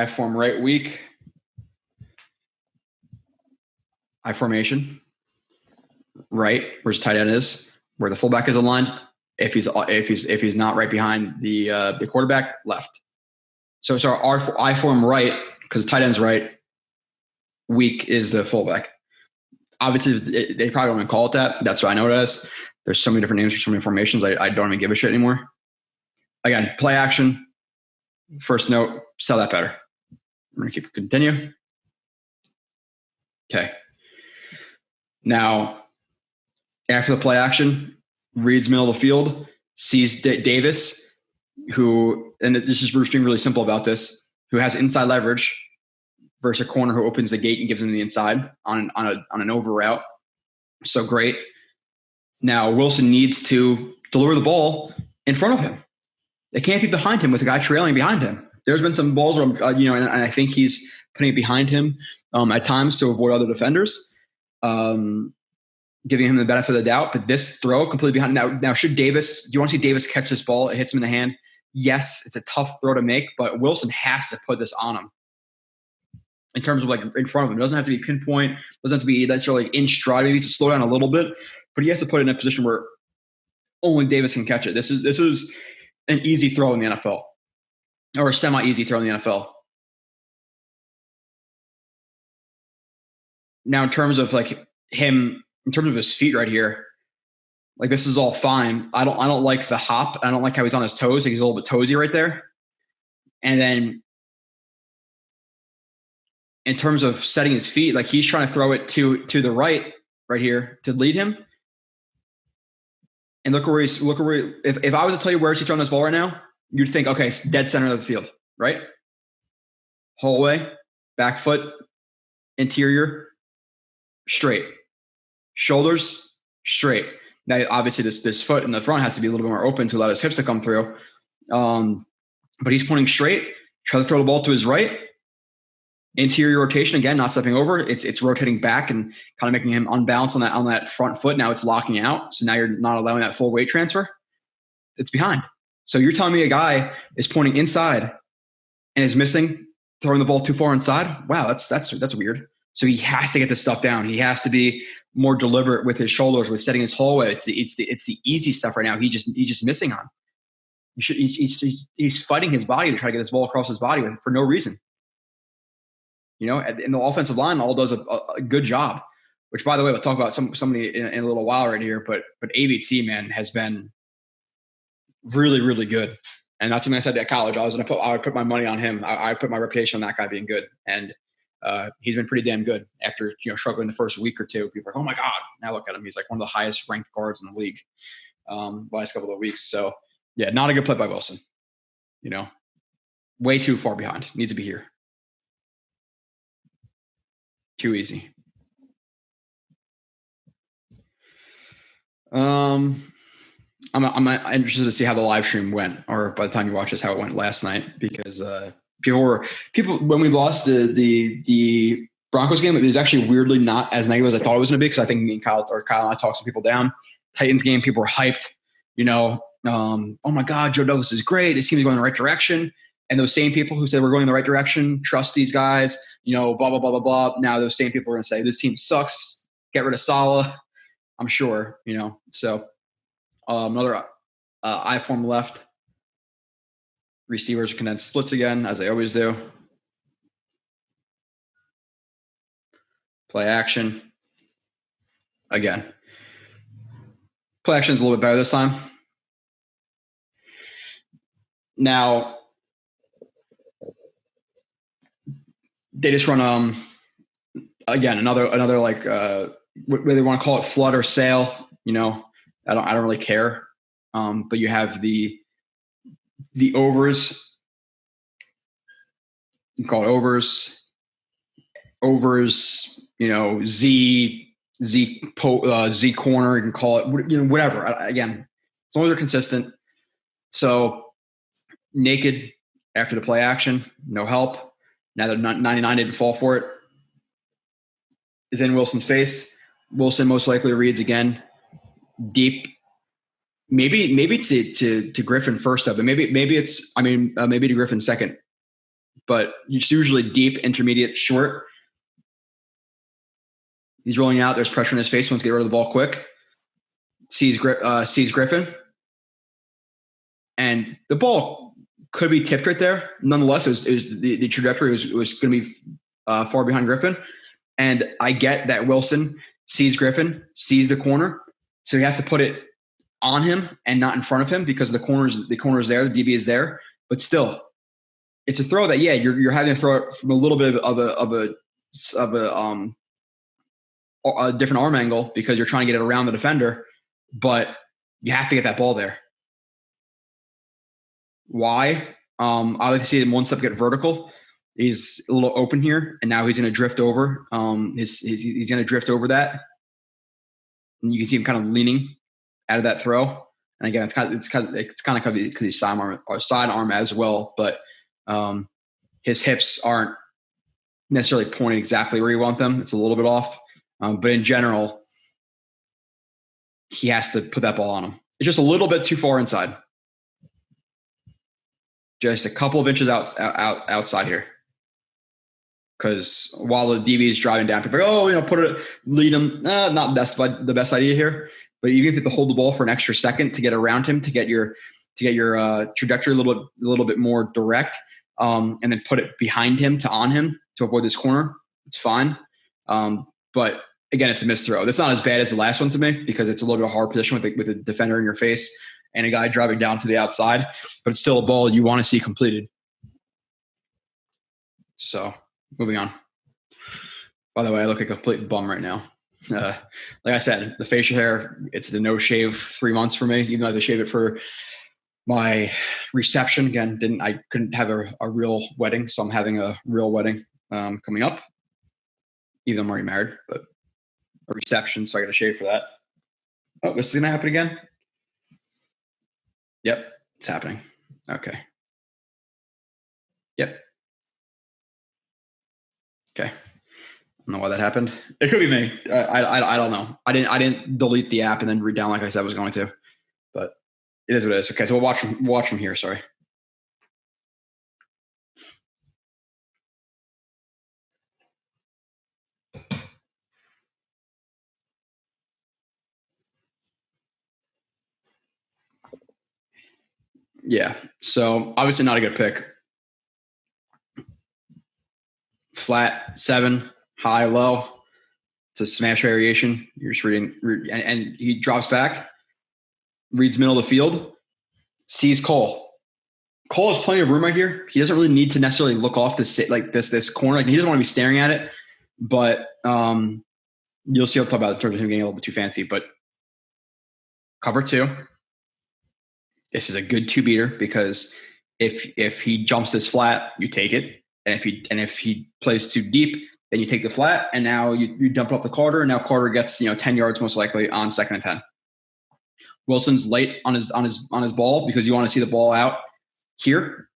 I form right weak. I formation. Right, where his tight end is, where the fullback is aligned. If he's not right behind the quarterback, left. So I form right because the tight end's right. Weak is the fullback. Obviously, they probably don't even call it that. That's what I know it as. There's so many different names for so many formations. I don't even give a shit anymore. Again, play action. First note, sell that better. I'm going to continue. Okay. Now, after the play action, reads middle of the field, sees Davis, who, and this is Bruce being really simple about this, who has inside leverage versus a corner who opens the gate and gives him the inside on an over route. So great. Now Wilson needs to deliver the ball in front of him. They can't be behind him with a guy trailing behind him. There's been some balls where and I think he's putting it behind him at times to avoid other defenders, giving him the benefit of the doubt. But this throw completely behind. Now should Davis? Do you want to see Davis catch this ball? It hits him in the hand. Yes, it's a tough throw to make, but Wilson has to put this on him. In terms of like in front of him, it doesn't have to be pinpoint. Doesn't have to be necessarily in stride. He needs to slow down a little bit, but he has to put it in a position where only Davis can catch it. This is an easy throw in the NFL, or a semi-easy throw in the NFL. Now, in terms of like him, in terms of his feet right here, like this is all fine. I don't like the hop. I don't like how he's on his toes. Like he's a little bit toesy right there. And then in terms of setting his feet, like he's trying to throw it to the right here to lead him. And look where if I was to tell you where he's throwing this ball right now, you'd think, okay, it's dead center of the field, right? Hallway, back foot, interior, straight. Shoulders, straight. Now, obviously, this foot in the front has to be a little bit more open to allow his hips to come through. But he's pointing straight, try to throw the ball to his right. Interior rotation, again, not stepping over. It's rotating back and kind of making him unbalanced on that front foot. Now it's locking out. So now you're not allowing that full weight transfer. It's behind. So you're telling me a guy is pointing inside and is missing, throwing the ball too far inside? Wow, that's weird. So he has to get this stuff down. He has to be more deliberate with his shoulders, with setting his hallway. It's the easy stuff right now. He's just missing on. He's fighting his body to try to get this ball across his body for no reason. You know, and the offensive line all does a good job, which, by the way, we'll talk about somebody in a little while right here. But ABT, man, has been really, really good. And that's something I said at college. I would put my money on him. I put my reputation on that guy being good. And he's been pretty damn good after, struggling the first week or two. People are like, oh my God, now look at him. He's like one of the highest ranked guards in the league last couple of weeks. So yeah, not a good play by Wilson. Way too far behind. Needs to be here. Too easy. I'm interested to see how the live stream went, or by the time you watch this, how it went last night, because people when we lost the Broncos game, it was actually weirdly not as negative as I thought it was going to be, because I think me and Kyle and I talked some people down. Titans game, people were hyped. Oh my God, Joe Douglas is great. This team is going in the right direction. And those same people who said we're going in the right direction, trust these guys, blah, blah, blah, blah, blah. Now those same people are going to say this team sucks, get rid of Saleh. I'm sure, So another I-form left. Receivers condensed splits again, as they always do. Play action. Again. Play action is a little bit better this time. Now, they just run again another like whether they want to call it flood or sail. I don't really care. But you have the overs. You call it overs. Z corner. You can call it whatever. Again, as long as they're consistent. So naked after the play action, no help. Now that 99 didn't fall for it, is in Wilson's face. Wilson most likely reads again, deep. Maybe to Griffin first up, but maybe to Griffin second. but it's usually deep, intermediate, short. He's rolling out. There's pressure in his face. Wants to get rid of the ball quick. Sees Griffin. And the ball could be tipped right there. Nonetheless, it was the trajectory was going to be far behind Griffin. And I get that Wilson sees Griffin, sees the corner, so he has to put it on him and not in front of him because the corner is there, the DB is there. But still, it's a throw that you're having to throw it from a little bit of a different arm angle because you're trying to get it around the defender, but you have to get that ball there. Why? I like to see him one step get vertical. He's a little open here, and now he's going to drift over. He's going to drift over that, and you can see him kind of leaning out of that throw. And again, it's kind of because he's side arm as well, but his hips aren't necessarily pointing exactly where you want them. It's a little bit off, but in general, he has to put that ball on him. It's just a little bit too far inside. Just a couple of inches outside here. Because while the DB is driving down, people go, lead him. Not the best idea here. But even if you have to hold the ball for an extra second to get around him, to get your trajectory a little bit more direct, and then put it behind him to on him to avoid this corner, it's fine. But again, it's a missed throw. That's not as bad as the last one to me because it's a little bit of a hard position with a defender in your face and a guy driving down to the outside. But it's still a ball you want to see completed. So. Moving on. By the way, I look like a complete bum right now. Like I said, the facial hair, it's the no shave 3 months for me, even though I had to shave it for my reception. Again, I couldn't have a real wedding, so I'm having a real wedding coming up. Even though I'm already married, but a reception, so I got to shave for that. Oh, this is going to happen again? Yep, it's happening. Okay. Yep. Okay. I don't know why that happened. It could be me. I don't know. I didn't delete the app and then read down like I said I was going to, but it is what it is. Okay, so we'll watch from here. Sorry. Yeah. So obviously not a good pick. Flat 7, high, low. It's a smash variation. You're just reading, and he drops back, reads middle of the field, sees Cole. Cole has plenty of room right here. He doesn't really need to necessarily look off this corner. Like he doesn't want to be staring at it, but you'll see what I'll talk about in terms of him getting a little bit too fancy. But cover 2. This is a good 2-beater because if he jumps this flat, you take it. And if he plays too deep, then you take the flat, and now you dump off the Carter, and now Carter gets 10 yards most likely on 2nd and 10. Wilson's late on his ball because you want to see the ball out here,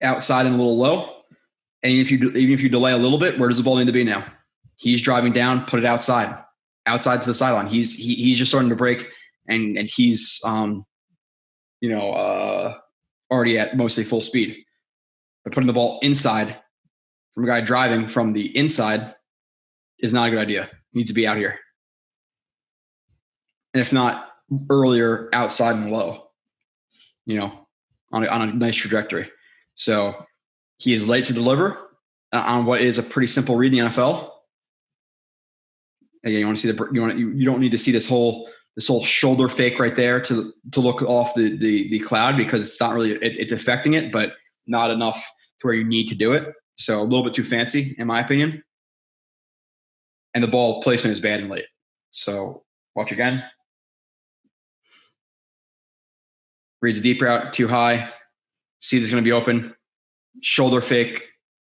outside and a little low. And even if you delay a little bit, where does the ball need to be now? He's driving down, put it outside to the sideline. He's just starting to break, and he's already at mostly full speed. But putting the ball inside from a guy driving from the inside is not a good idea. He needs to be out here. And if not, earlier outside and low, on a nice trajectory. So he is late to deliver on what is a pretty simple read in the NFL. Again, you don't need to see this whole shoulder fake right there to look off the cloud because it's not really it's affecting it, but not enough to where you need to do it. So a little bit too fancy, in my opinion. And the ball placement is bad and late. So watch again. Reads a deep route, too high. See this is going to be open. Shoulder fake,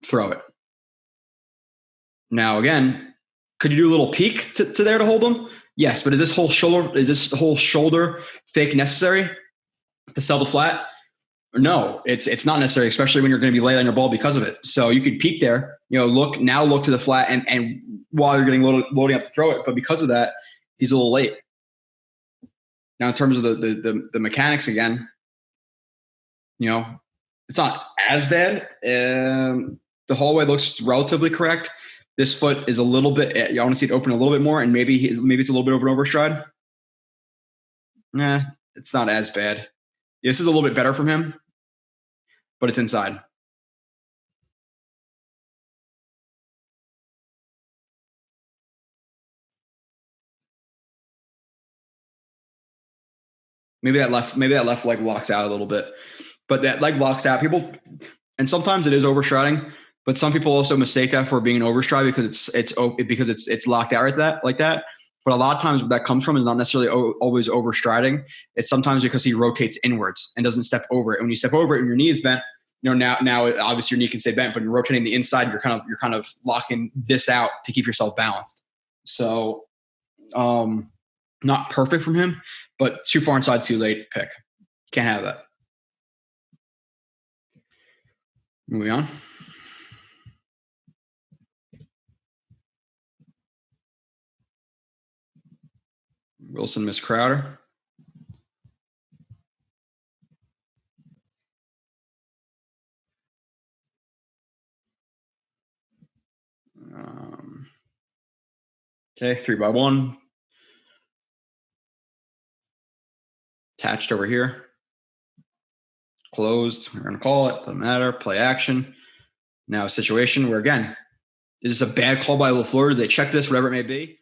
throw it. Now again, could you do a little peek to there to hold them? Yes, but is this whole shoulder fake necessary to sell the flat? No, it's not necessary, especially when you're going to be late on your ball because of it. So you could peek there, look to the flat and while you're getting loading up to throw it. But because of that, he's a little late. Now, in terms of the mechanics again, You know, it's not as bad. The hallway looks relatively correct. This foot is a little bit, I want to see it open a little bit more, and maybe it's a little bit of an overstride. Nah, it's not as bad. This is a little bit better from him, but it's inside. Maybe that left leg locks out a little bit, but that leg locks out. People, and sometimes it is overstriding, but some people also mistake that for being an overstride because it's locked out like that. But a lot of times what that comes from is not necessarily always overstriding. It's sometimes because he rotates inwards and doesn't step over it. When you step over it and your knee is bent, now obviously your knee can stay bent, but you're rotating the inside, you're kind of locking this out to keep yourself balanced. So, not perfect from him, but too far inside, too late pick. Can't have that. Moving on. Wilson, Miss Crowder. Okay, 3x1. Attached over here. Closed. We're going to call it. Doesn't matter. Play action. Now a situation where, again, is this a bad call by LaFleur? Did they check this, whatever it may be?